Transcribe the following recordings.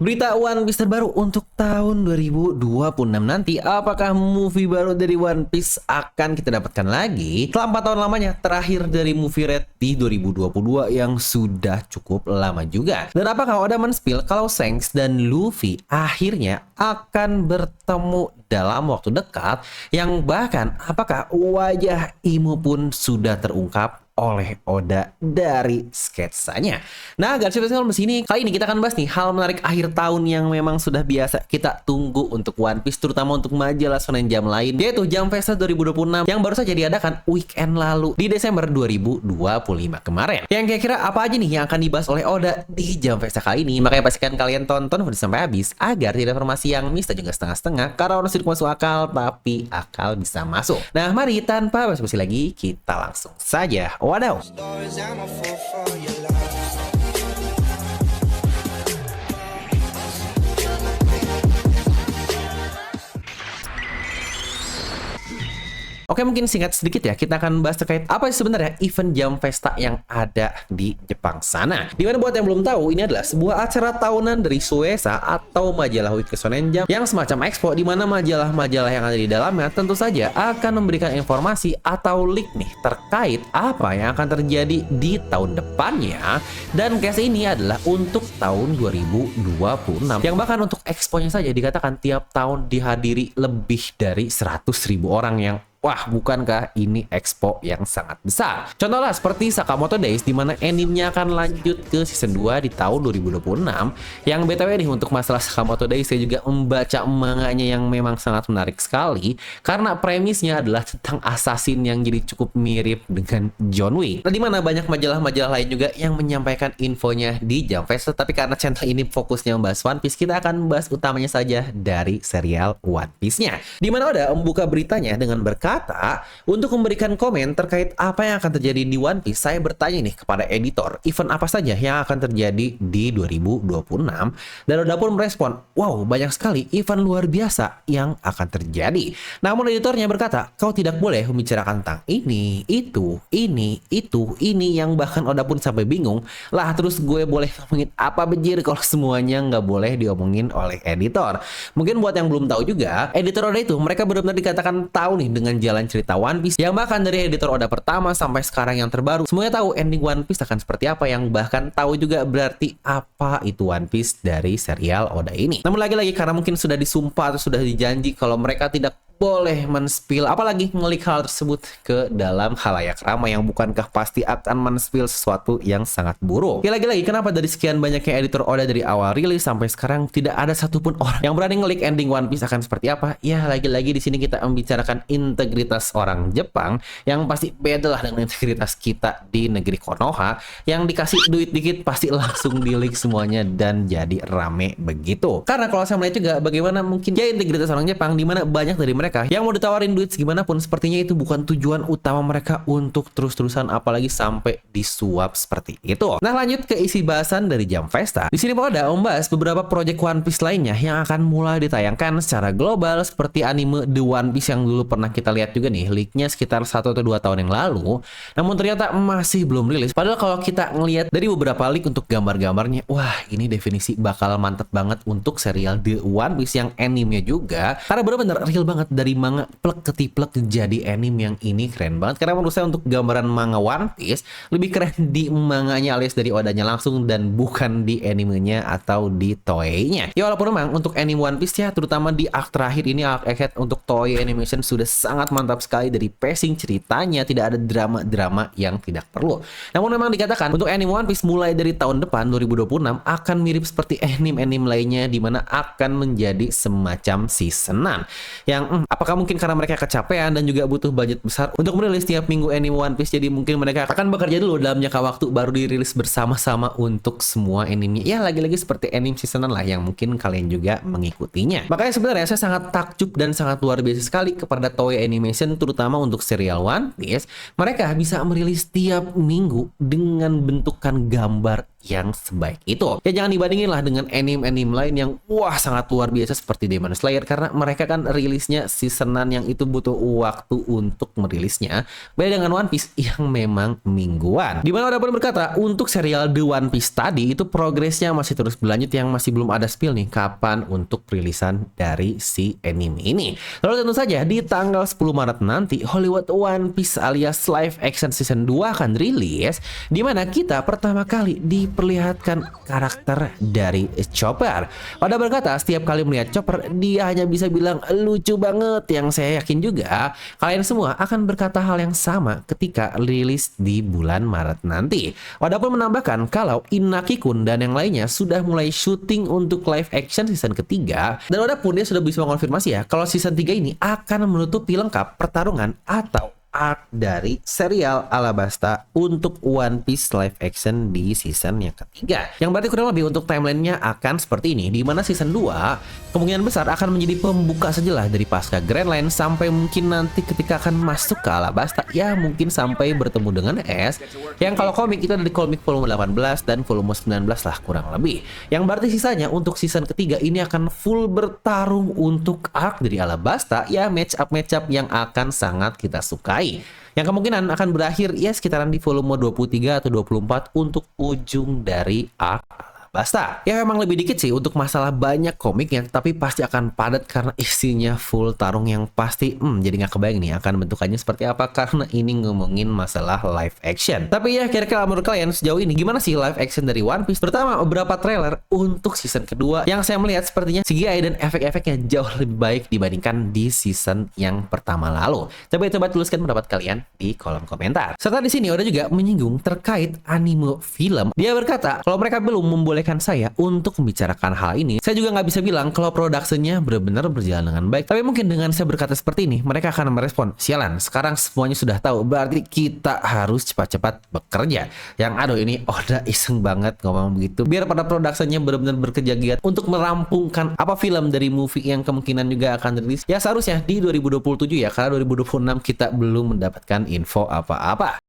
Berita One Piece terbaru untuk tahun 2026 nanti. Apakah movie baru dari One Piece akan kita dapatkan lagi? Setelah 4 tahun lamanya, terakhir dari movie Red di 2022 yang sudah cukup lama juga. Dan apakah Oda men-spill kalau Shanks dan Luffy akhirnya akan bertemu dalam waktu dekat? Yang bahkan apakah wajah Imo pun sudah terungkap oleh Oda dari sketsanya. Nah, guys, di sini kali ini kita akan bahas nih hal menarik akhir tahun yang memang sudah biasa kita tunggu untuk One Piece, terutama untuk majalah Shonen Jump lain, yaitu Jump Festa 2026 yang baru saja diadakan weekend lalu di Desember 2025 kemarin. Yang kira-kira apa aja nih yang akan dibahas oleh Oda di Jump Festa kali ini? Makanya pastikan kalian tonton video sampai habis agar tidak informasi yang miss dan juga setengah-setengah, karena orang sudah masuk akal tapi akal bisa masuk. Nah, mari tanpa basa-basi lagi kita langsung saja. Wadaw. Oke, mungkin singkat sedikit ya, kita akan bahas terkait apa sih sebenarnya event Jump Festa yang ada di Jepang sana. Dimana buat yang belum tahu, ini adalah sebuah acara tahunan dari Shueisha atau majalah Weekly Shonen Jump yang semacam expo, di mana majalah-majalah yang ada di dalamnya tentu saja akan memberikan informasi atau leak nih terkait apa yang akan terjadi di tahun depannya. Dan case ini adalah untuk tahun 2026, yang bahkan untuk expo-nya saja dikatakan tiap tahun dihadiri lebih dari 100.000 orang yang wah, bukankah ini expo yang sangat besar? Contohnya seperti Sakamoto Days, di mana animenya akan lanjut ke season 2 di tahun 2026. Yang BTW nih, untuk masalah Sakamoto Days, saya juga membaca manganya yang memang sangat menarik sekali, karena premisnya adalah tentang assassin yang jadi cukup mirip dengan John Wick. Nah, di mana banyak majalah-majalah lain juga yang menyampaikan infonya di Jump Fest, tapi karena channel ini fokusnya membahas One Piece, kita akan membahas utamanya saja dari serial One Piece-nya. Di mana ada membuka beritanya dengan berkata, untuk memberikan komen terkait apa yang akan terjadi di One Piece, saya bertanya nih kepada editor, event apa saja yang akan terjadi di 2026? Dan Oda pun merespon, wow, banyak sekali event luar biasa yang akan terjadi. Namun editornya berkata, kau tidak boleh membicarakan tentang ini, itu, ini, yang bahkan Oda pun sampai bingung, lah terus gue boleh ngomongin apa bejir kalau semuanya nggak boleh diomongin oleh editor. Mungkin buat yang belum tahu juga, editor Oda itu mereka benar-benar dikatakan tahu nih dengan jalan cerita One Piece, yang bahkan dari editor Oda pertama sampai sekarang yang terbaru, semuanya tahu ending One Piece akan seperti apa, yang bahkan tahu juga berarti apa itu One Piece dari serial Oda ini. Namun lagi-lagi karena mungkin sudah disumpah atau sudah dijanji kalau mereka tidak boleh men-spill, apalagi ngelik hal tersebut ke dalam khalayak ramai, yang bukankah pasti akan men-spill sesuatu yang sangat buruk. Ya, lagi-lagi kenapa dari sekian banyaknya editor Oda dari awal rilis sampai sekarang tidak ada satupun orang yang berani ngelik ending One Piece akan seperti apa? Ya, lagi-lagi di sini kita membicarakan integritas orang Jepang yang pasti beda lah dengan integritas kita di negeri Konoha, yang dikasih duit dikit pasti langsung di-leak semuanya dan jadi rame begitu. Karena kalau saya melihat juga bagaimana mungkin ya integritas orang Jepang, di mana banyak dari mereka yang mau ditawarin duit segimana pun, sepertinya itu bukan tujuan utama mereka untuk terus-terusan, apalagi sampai disuap seperti itu. Nah, lanjut ke isi bahasan dari Jump Festa. Di sini Oda membahas beberapa proyek One Piece lainnya yang akan mulai ditayangkan secara global, seperti anime The One Piece yang dulu pernah kita lihat juga nih, leaknya sekitar 1 atau 2 tahun yang lalu, namun ternyata masih belum rilis. Padahal kalau kita ngelihat dari beberapa leak untuk gambar-gambarnya, wah, ini definisi bakal mantep banget untuk serial The One Piece yang animenya juga, karena bener-bener real banget dari manga plek ketiplek jadi anime. Yang ini keren banget, karena menurut saya untuk gambaran manga One Piece lebih keren di manganya alias dari Odanya langsung, dan bukan di animenya atau di Toei-nya. Ya, walaupun memang untuk anime One Piece ya, terutama di arc terakhir ini, arc Egghead untuk Toei Animation sudah sangat mantap sekali dari pacing ceritanya, tidak ada drama-drama yang tidak perlu. Namun memang dikatakan untuk anime One Piece mulai dari tahun depan 2026 akan mirip seperti anime-anime lainnya, di mana akan menjadi semacam seasonan. Yang apakah mungkin karena mereka kecapean dan juga butuh budget besar untuk merilis tiap minggu anime One Piece, jadi mungkin mereka akan bekerja dulu dalam jangka waktu baru dirilis bersama-sama untuk semua anime. Ya, lagi-lagi seperti anime seasonan lah yang mungkin kalian juga mengikutinya. Makanya sebenarnya saya sangat takjub dan sangat luar biasa sekali kepada Toei Animation, terutama untuk serial One Piece. Mereka bisa merilis tiap minggu dengan bentukan gambar yang sebaik itu. Ya jangan dibandingin lah dengan anime-anime lain yang wah sangat luar biasa seperti Demon Slayer, karena mereka kan rilisnya seasonan yang itu butuh waktu untuk merilisnya. Beda dengan One Piece yang memang mingguan. Dimana Oda pun berkata untuk serial The One Piece tadi itu progresnya masih terus berlanjut, yang masih belum ada spill nih kapan untuk rilisan dari si anime ini. Lalu tentu saja di tanggal 10 Maret nanti Hollywood One Piece alias live action season 2 akan rilis, dimana kita pertama kali diperlihatkan karakter dari Chopper. Oda berkata setiap kali melihat Chopper dia hanya bisa bilang lucu banget, yang saya yakin juga kalian semua akan berkata hal yang sama ketika rilis di bulan Maret nanti. Oda pun menambahkan kalau Inaki-kun dan yang lainnya sudah mulai syuting untuk live action season ketiga, dan Oda pun dia sudah bisa mengonfirmasi ya kalau season 3 ini akan menutupi lengkap pertarungan atau arc dari serial Alabasta untuk One Piece live action di season yang ketiga. Yang berarti kurang lebih untuk timelinenya akan seperti ini, di mana season 2 kemungkinan besar akan menjadi pembuka sajalah dari pasca Grand Line sampai mungkin nanti ketika akan masuk ke Alabasta, ya mungkin sampai bertemu dengan S, yang kalau komik itu ada di komik volume 18 dan volume 19 lah kurang lebih. Yang berarti sisanya untuk season ketiga ini akan full bertarung untuk arc dari Alabasta, ya match up yang akan sangat kita sukai, yang kemungkinan akan berakhir ya sekitaran di volume 23 atau 24 untuk ujung dari arc Alabasta. Ya memang lebih dikit sih untuk masalah banyak komiknya, tapi pasti akan padat karena isinya full tarung yang pasti jadi nggak kebayang nih akan bentukannya seperti apa karena ini ngomongin masalah live action. Tapi ya kira-kira menurut kalian sejauh ini gimana sih live action dari One Piece? Pertama, beberapa trailer untuk season kedua yang saya melihat sepertinya CGI dan efek-efeknya jauh lebih baik dibandingkan di season yang pertama lalu. Coba tuliskan pendapat kalian di kolom komentar. Serta di sini Oda juga menyinggung terkait anime film. Dia berkata kalau mereka belum membolehkan saya untuk membicarakan hal ini, saya juga nggak bisa bilang kalau produksinya benar-benar berjalan dengan baik. Tapi mungkin dengan saya berkata seperti ini, mereka akan merespon, sialan, sekarang semuanya sudah tahu, berarti kita harus cepat-cepat bekerja. Yang aduh ini Oda iseng banget ngomong begitu, biar pada produksinya benar-benar bekerja giat untuk merampungkan apa film dari movie yang kemungkinan juga akan rilis. Ya seharusnya di 2027 ya, karena 2026 kita belum mendapatkan info apa-apa.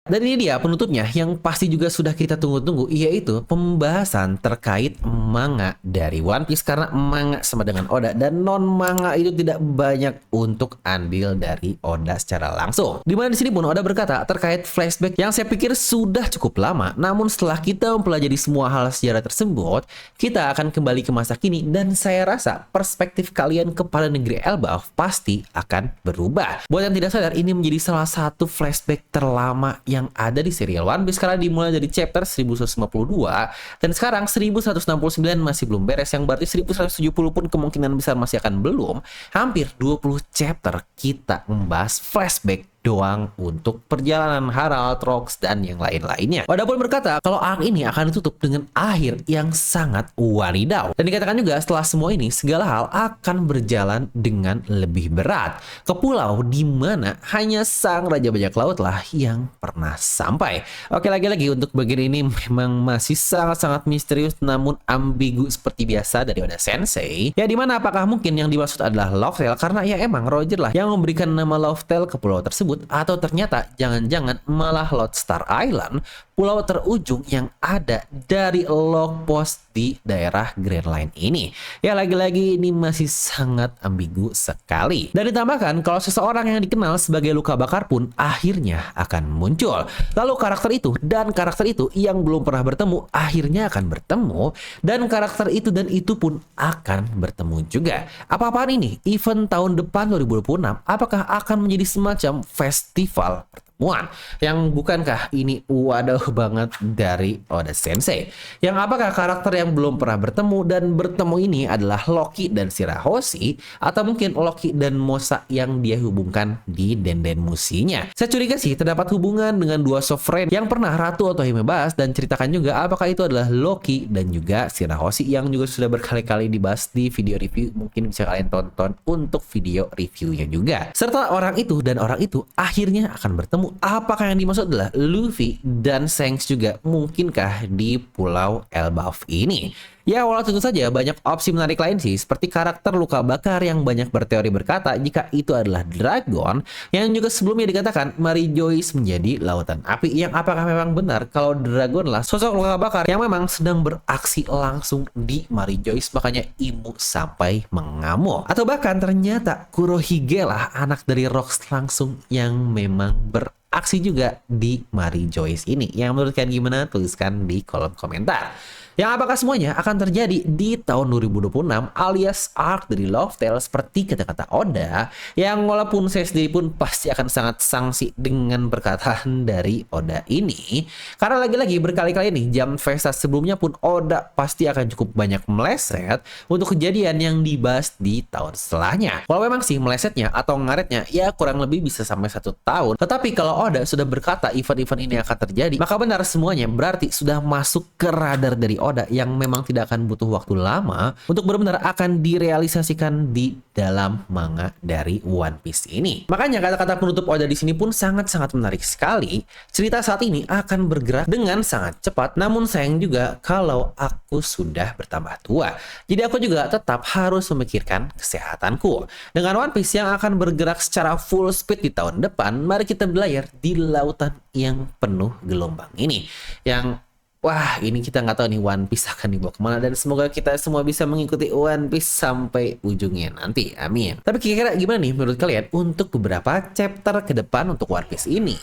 Dan ini dia penutupnya yang pasti juga sudah kita tunggu-tunggu, yaitu pembahasan terkait manga dari One Piece, karena manga sama dengan Oda dan non manga itu tidak banyak untuk andil dari Oda secara langsung. Dimana di sini pun Oda berkata terkait flashback yang saya pikir sudah cukup lama, namun setelah kita mempelajari semua hal sejarah tersebut, kita akan kembali ke masa kini dan saya rasa perspektif kalian kepada negeri Elbaf pasti akan berubah. Buat yang tidak sadar, ini menjadi salah satu flashback terlama yang ada di serial One Piece, karena dimulai dari chapter 1152 dan sekarang 1169 masih belum beres, yang berarti 1170 pun kemungkinan besar masih akan belum. Hampir 20 chapter kita membahas flashback doang untuk perjalanan Harald, Rox, dan yang lain-lainnya. Oda pun berkata kalau arc ini akan ditutup dengan akhir yang sangat wadidaw. Dan dikatakan juga setelah semua ini segala hal akan berjalan dengan lebih berat ke pulau di mana hanya sang Raja Bajak Laut lah yang pernah sampai. Oke, lagi-lagi untuk bagian ini memang masih sangat-sangat misterius namun ambigu seperti biasa dari Oda Sensei. Ya dimana apakah mungkin yang dimaksud adalah Love-Tale, karena ya emang Roger lah yang memberikan nama Love-Tale ke pulau tersebut, atau ternyata jangan-jangan malah Lodestar Island, pulau terujung yang ada dari log post di daerah Grand Line ini. Ya lagi-lagi ini masih sangat ambigu sekali. Dan ditambahkan kalau seseorang yang dikenal sebagai luka bakar pun akhirnya akan muncul. Lalu karakter itu dan karakter itu yang belum pernah bertemu akhirnya akan bertemu, dan karakter itu dan itu pun akan bertemu juga. Apa-apaan ini? Event tahun depan 2026 apakah akan menjadi semacam festival pertemuan? Yang bukankah ini waduh banget dari Oda Sensei? Yang apakah karakter yang belum pernah bertemu dan bertemu ini adalah Loki dan Shirahoshi, atau mungkin Loki dan Mosa yang dia hubungkan di Denden Musinya? Saya curiga sih terdapat hubungan dengan dua sovereign yang pernah Ratu Otohime bahas, dan ceritakan juga apakah itu adalah Loki dan juga Shirahoshi yang juga sudah berkali-kali dibahas di video review. Mungkin bisa kalian tonton untuk video reviewnya juga. Serta orang itu dan orang itu akhirnya akan bertemu. Apakah yang dimaksud adalah Luffy dan Shanks juga mungkinkah di pulau Elbaf ini? Ya, walau tentu saja banyak opsi menarik lain sih, seperti karakter luka bakar yang banyak berteori berkata jika itu adalah dragon, yang juga sebelumnya dikatakan Mary Joyce menjadi lautan api. Yang apakah memang benar kalau dragon lah sosok luka bakar yang memang sedang beraksi langsung di Mary Joyce, makanya Imu sampai mengamuk? Atau bahkan ternyata Kurohige lah anak dari Rocks langsung yang memang beraksi juga di Mary Joyce ini? Yang menurut kalian gimana? Tuliskan di kolom komentar. Yang apakah semuanya akan terjadi di tahun 2026 alias arc dari Love Tale seperti kata-kata Oda, yang walaupun saya sendiri pun pasti akan sangat sanksi dengan perkataan dari Oda ini, karena lagi-lagi berkali-kali nih jam Vesta sebelumnya pun Oda pasti akan cukup banyak meleset untuk kejadian yang dibahas di tahun setelahnya. Kalau memang sih melesetnya atau ngaretnya ya kurang lebih bisa sampai 1 tahun, tetapi kalau Oda sudah berkata event-event ini akan terjadi, maka benar semuanya berarti sudah masuk ke radar dari Oda yang memang tidak akan butuh waktu lama untuk benar-benar akan direalisasikan di dalam manga dari One Piece ini. Makanya kata-kata penutup Oda di sini pun sangat-sangat menarik sekali. Cerita saat ini akan bergerak dengan sangat cepat, namun sayang juga kalau aku sudah bertambah tua. Jadi aku juga tetap harus memikirkan kesehatanku. Dengan One Piece yang akan bergerak secara full speed di tahun depan, mari kita berlayar di lautan yang penuh gelombang ini. Yang wah, ini kita nggak tahu nih One Piece akan dibawa kemana, dan semoga kita semua bisa mengikuti One Piece sampai ujungnya nanti. Amin. Tapi kira-kira gimana nih menurut kalian untuk beberapa chapter ke depan untuk One Piece ini?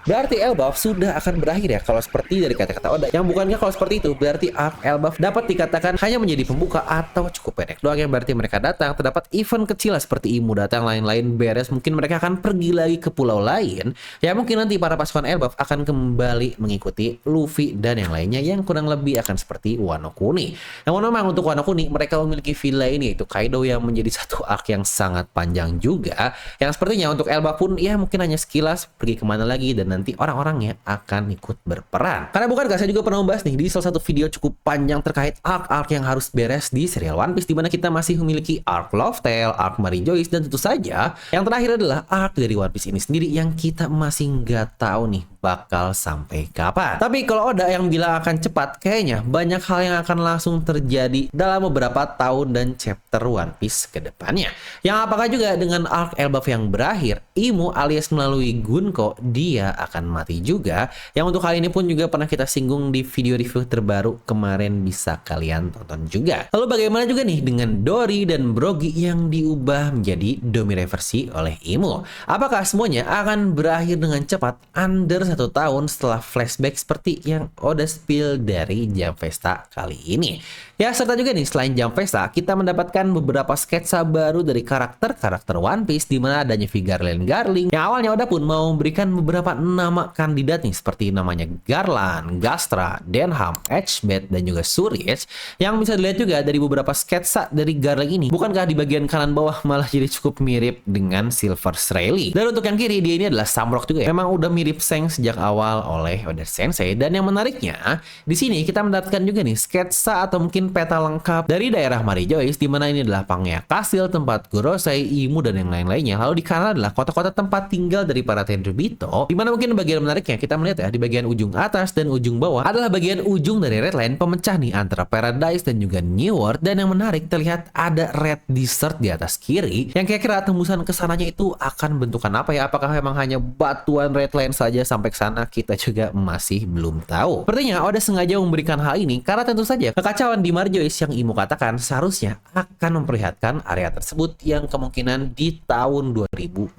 Berarti Elbaf sudah akan berakhir ya kalau seperti dari kata-kata Oda. Yang bukankah kalau seperti itu berarti arc Elbaf dapat dikatakan hanya menjadi pembuka atau cukup pendek doang, yang berarti mereka datang, terdapat event kecil seperti Imu datang, lain-lain beres, mungkin mereka akan pergi lagi ke pulau lain. Ya mungkin nanti para pasukan Elbaf akan kembali mengikuti Luffy dan yang lainnya yang kurang lebih akan seperti Wano Kuni. Namun memang untuk Wano Kuni mereka memiliki villa ini, yaitu Kaido, yang menjadi satu arc yang sangat panjang juga, yang sepertinya untuk Elbaf pun ya mungkin hanya sekilas pergi kemana lagi dan nanti orang-orangnya akan ikut berperan. Karena bukankah saya juga pernah membahas nih di salah satu video cukup panjang terkait arc-arc yang harus beres di serial One Piece, dimana kita masih memiliki arc Love Tale, arc Mary Joyce, dan tentu saja yang terakhir adalah arc dari One Piece ini sendiri yang kita masih nggak tahu nih bakal sampai kapan. Tapi kalau Oda yang bilang akan cepat, kayaknya banyak hal yang akan langsung terjadi dalam beberapa tahun dan chapter One Piece ke depannya. Yang apakah juga dengan arc Elbaf yang berakhir, Imu alias melalui Gunko dia akan mati juga, yang untuk kali ini pun juga pernah kita singgung di video review terbaru kemarin, bisa kalian tonton juga. Lalu bagaimana juga nih dengan Dory dan Brogy yang diubah menjadi Domi Reversi oleh Imu? Apakah semuanya akan berakhir dengan cepat under 1 tahun setelah flashback seperti yang Oda spill dari Jam Vesta kali ini? Ya, serta juga nih selain Jam Vesta, kita mendapatkan beberapa sketsa baru dari karakter-karakter One Piece, di mana adanya Garland Garling, yang awalnya Oda pun mau memberikan beberapa nama kandidat nih, seperti namanya Garland, Gastra, Denham, Edgebet, dan juga Surich, yang bisa dilihat juga dari beberapa sketsa dari Garling ini. Bukankah di bagian kanan bawah malah jadi cukup mirip dengan Silver Rayleigh? Dan untuk yang kiri, dia ini adalah Samrock juga ya. Memang udah mirip Seng sejak awal oleh Oda Sensei. Dan yang menariknya, di sini kita mendapatkan juga nih sketsa atau mungkin peta lengkap dari daerah Mary Joyce, di mana ini adalah Pangea Kastil, tempat Gorosei, Imu, dan yang lain-lainnya. Lalu di kanan adalah kota-kota tempat tinggal dari para Tenryubito, di mana mungkin bagian menariknya kita melihat ya, di bagian ujung atas dan ujung bawah adalah bagian ujung dari Red Line, pemecah nih antara Paradise dan juga New World. Dan yang menarik, terlihat ada Red Desert di atas kiri, yang kira-kira tembusan kesananya itu akan bentukan apa ya? Apakah memang hanya batuan Red Line saja sampai ke sana? Kita juga masih belum tahu. Sepertinya Oda sengaja memberikan hal ini karena tentu saja kekacauan di Mary Joyce yang Imu katakan seharusnya akan memperlihatkan area tersebut yang kemungkinan di tahun 2026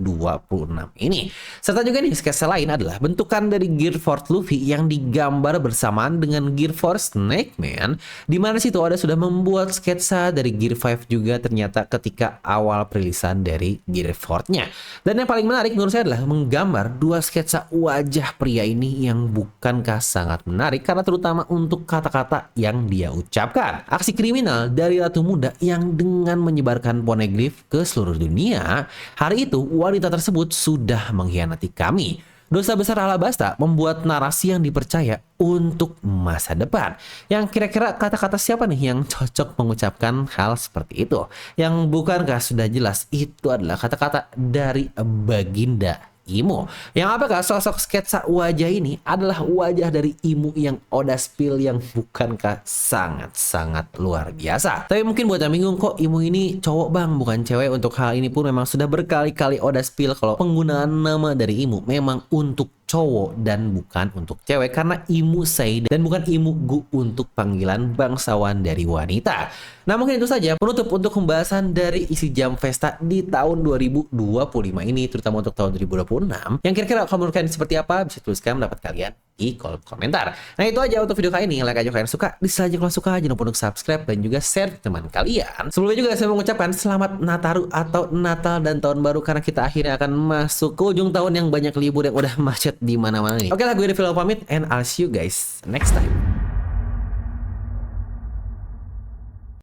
ini. Serta juga nih sketsa lain adalah bentukan dari Gear Force Luffy yang digambar bersamaan dengan Gear Force Snake Man, di mana situ Oda sudah membuat sketsa dari Gear 5 juga ternyata ketika awal perilisan dari Gear Force-nya. Dan yang paling menarik menurut saya adalah menggambar dua sketsa wajah pria ini yang bukankah sangat menarik, karena terutama untuk kata-kata yang dia ucapkan. Aksi kriminal dari Ratu Muda yang dengan menyebarkan poneglyph ke seluruh dunia, hari itu wanita tersebut sudah mengkhianati kami. Dosa besar Alabasta membuat narasi yang dipercaya untuk masa depan. Yang kira-kira kata-kata siapa nih yang cocok mengucapkan hal seperti itu? Yang bukankah sudah jelas itu adalah kata-kata dari Baginda Imo. Yang apakah sosok sketsa wajah ini adalah wajah dari Imo yang Oda spill yang bukankah sangat-sangat luar biasa. Tapi mungkin buat yang bingung, kok Imo ini cowok bang bukan cewek. Untuk hal ini pun memang sudah berkali-kali Oda spill kalau penggunaan nama dari Imo memang untuk cowok dan bukan untuk cewek, karena Imu Sei dan bukan Imu Gu untuk panggilan bangsawan dari wanita. Nah mungkin itu saja penutup untuk pembahasan dari isi Jump Festa di tahun 2025 ini, terutama untuk tahun 2026. Yang kira-kira kalau menurut kalian seperti apa, bisa tuliskan pendapat kalian di kolom komentar. Nah itu aja untuk video kali ini. Like aja kalian suka, dislike aja kalau suka, jangan lupa untuk subscribe dan juga share ke teman kalian. Sebelumnya juga saya mengucapkan selamat Nataru atau Natal dan Tahun Baru, karena kita akhirnya akan masuk ke ujung tahun yang banyak libur yang udah macet di mana-mana nih. Oke lah, gue Devil pamit and I'll see you guys next time.